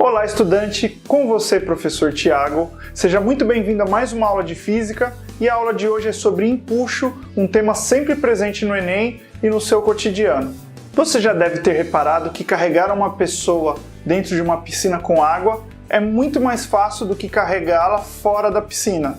Olá, estudante! Com você, professor Tiago. Seja muito bem-vindo a mais uma aula de Física e a aula de hoje é sobre empuxo, um tema sempre presente no Enem e no seu cotidiano. Você já deve ter reparado que carregar uma pessoa dentro de uma piscina com água é muito mais fácil do que carregá-la fora da piscina.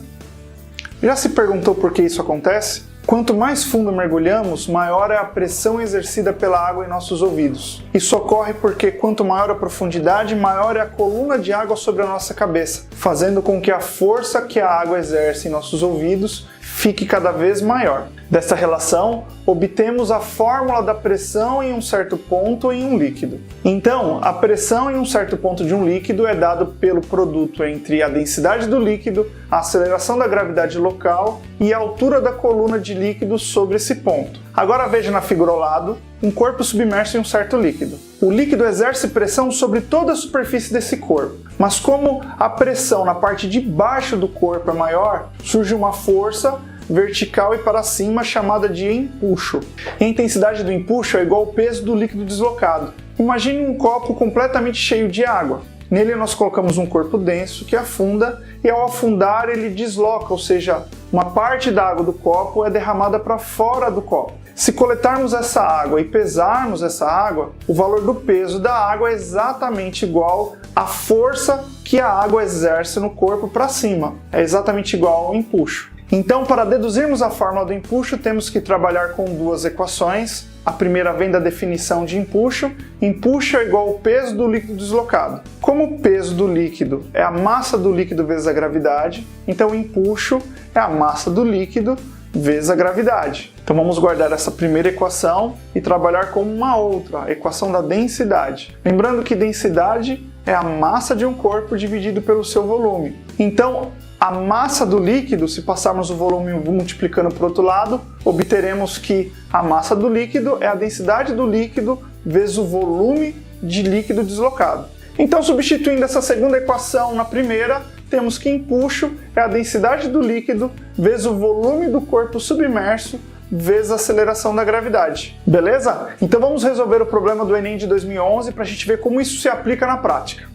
Já se perguntou por que isso acontece? Quanto mais fundo mergulhamos, maior é a pressão exercida pela água em nossos ouvidos. Isso ocorre porque quanto maior a profundidade, maior é a coluna de água sobre a nossa cabeça, fazendo com que a força que a água exerce em nossos ouvidos fique cada vez maior. Dessa relação, obtemos a fórmula da pressão em um certo ponto em um líquido. Então, a pressão em um certo ponto de um líquido é dado pelo produto entre a densidade do líquido, a aceleração da gravidade local e a altura da coluna de líquido sobre esse ponto. Agora veja na figura ao lado um corpo submerso em um certo líquido. O líquido exerce pressão sobre toda a superfície desse corpo, mas como a pressão na parte de baixo do corpo é maior, surge uma força vertical e para cima chamada de empuxo. A intensidade do empuxo é igual ao peso do líquido deslocado. Imagine um copo completamente cheio de água. Nele nós colocamos um corpo denso que afunda e ao afundar ele desloca, ou seja, uma parte da água do copo é derramada para fora do copo. Se coletarmos essa água e pesarmos essa água, o valor do peso da água é exatamente igual à força que a água exerce no corpo para cima. É exatamente igual ao empuxo. Então, para deduzirmos a fórmula do empuxo, temos que trabalhar com duas equações. A primeira vem da definição de empuxo. Empuxo é igual ao peso do líquido deslocado. Como o peso do líquido é a massa do líquido vezes a gravidade, então o empuxo é a massa do líquido vezes a gravidade. Então vamos guardar essa primeira equação e trabalhar com uma outra, a equação da densidade. Lembrando que densidade é a massa de um corpo dividido pelo seu volume. Então, a massa do líquido, se passarmos o volume multiplicando por outro lado, obteremos que a massa do líquido é a densidade do líquido vezes o volume de líquido deslocado. Então, substituindo essa segunda equação na primeira, temos que empuxo é a densidade do líquido vezes o volume do corpo submerso vezes a aceleração da gravidade. Beleza? Então vamos resolver o problema do Enem de 2011 para a gente ver como isso se aplica na prática.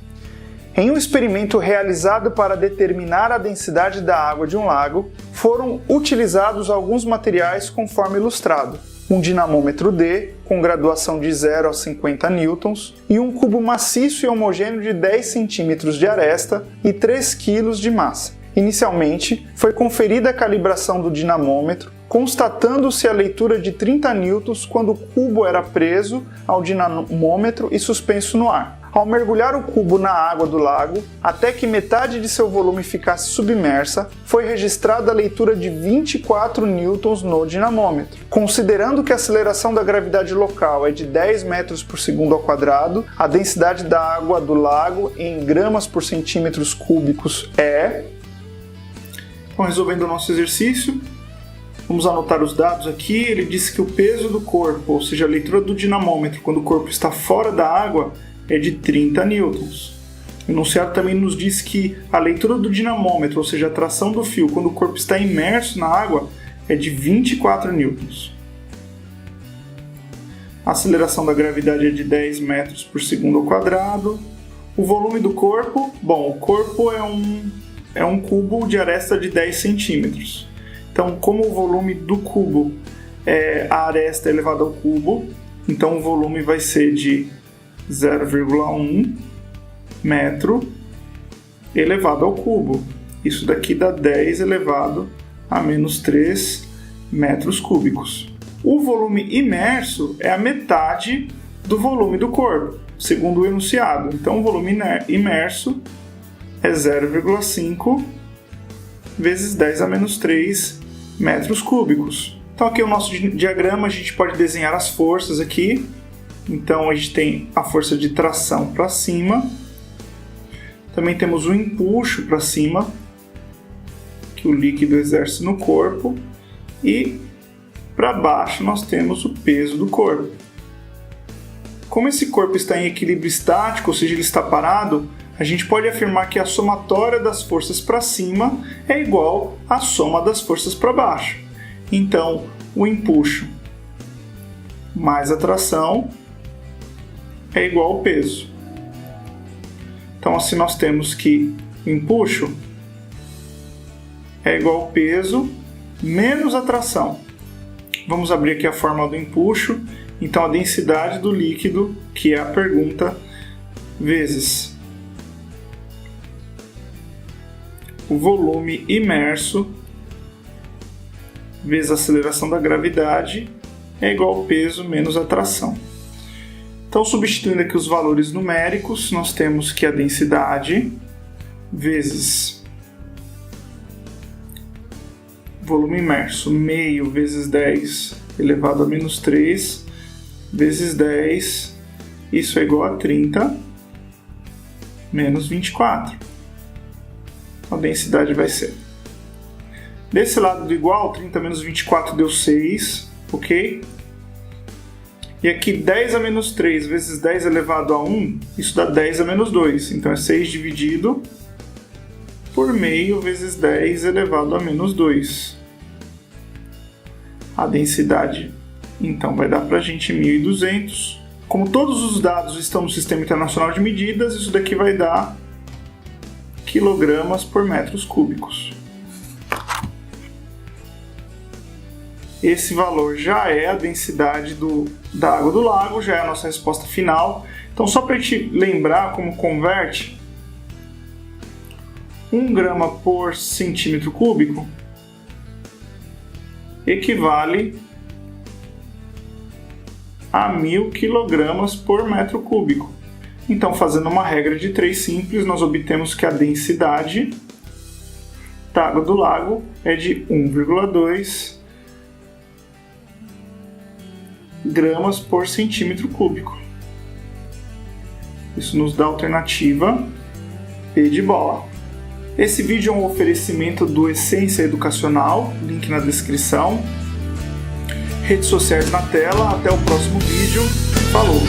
Em um experimento realizado para determinar a densidade da água de um lago, foram utilizados alguns materiais conforme ilustrado. Um dinamômetro D, com graduação de 0 a 50 newtons, e um cubo maciço e homogêneo de 10 centímetros de aresta e 3 kg de massa. Inicialmente, foi conferida a calibração do dinamômetro, constatando-se a leitura de 30 newtons quando o cubo era preso ao dinamômetro e suspenso no ar. Ao mergulhar o cubo na água do lago, até que metade de seu volume ficasse submersa, foi registrada a leitura de 24 newtons no dinamômetro. Considerando que a aceleração da gravidade local é de 10 metros por segundo ao quadrado, a densidade da água do lago em gramas por centímetros cúbicos é... Então, resolvendo o nosso exercício, vamos anotar os dados aqui. Ele disse que o peso do corpo, ou seja, a leitura do dinamômetro quando o corpo está fora da água, é de 30 newtons. O enunciado também nos diz que a leitura do dinamômetro, ou seja, a tração do fio, quando o corpo está imerso na água, é de 24 newtons. A aceleração da gravidade é de 10 metros por segundo ao quadrado. O volume do corpo, bom, o corpo é um cubo de aresta de 10 centímetros. Então, como o volume do cubo é a aresta elevada ao cubo, então o volume vai ser de 0,1 metro elevado ao cubo. Isso daqui dá 10 elevado a menos 3 metros cúbicos. O volume imerso é a metade do volume do corpo, segundo o enunciado. Então, o volume imerso é 0,5 vezes 10 a menos 3 metros cúbicos. Então, aqui é o nosso diagrama, a gente pode desenhar as forças aqui. Então, a gente tem a força de tração para cima. Também temos o empuxo para cima, que o líquido exerce no corpo. E para baixo nós temos o peso do corpo. Como esse corpo está em equilíbrio estático, ou seja, ele está parado, a gente pode afirmar que a somatória das forças para cima é igual à soma das forças para baixo. Então, o empuxo mais a tração é igual ao peso. Então assim nós temos que empuxo é igual ao peso menos a tração. Vamos abrir aqui a fórmula do empuxo. Então a densidade do líquido, que é a pergunta, vezes o volume imerso vezes a aceleração da gravidade é igual ao peso menos a tração. Então, substituindo aqui os valores numéricos, nós temos que a densidade vezes volume imerso, meio vezes 10 elevado a menos 3, vezes 10, isso é igual a 30 menos 24. A densidade vai ser, desse lado do igual, 30 menos 24 deu 6, ok? E aqui 10 a menos 3 vezes 10 elevado a 1, isso dá 10 a menos 2. Então é 6 dividido por meio vezes 10 elevado a menos 2. A densidade, então, vai dar para a gente 1.200. Como todos os dados estão no Sistema Internacional de Medidas, isso daqui vai dar quilogramas por metros cúbicos. Esse valor já é a densidade da água do lago, já é a nossa resposta final. Então, só para a gente lembrar como converte, 1 grama por centímetro cúbico equivale a 1.000 quilogramas por metro cúbico. Então, fazendo uma regra de 3 simples, nós obtemos que a densidade da água do lago é de 1,2 gramas por centímetro cúbico. Isso nos dá a alternativa P de bola. Esse vídeo é um oferecimento do Essência Educacional, link na descrição. Redes sociais na tela. Até o próximo vídeo. Falou!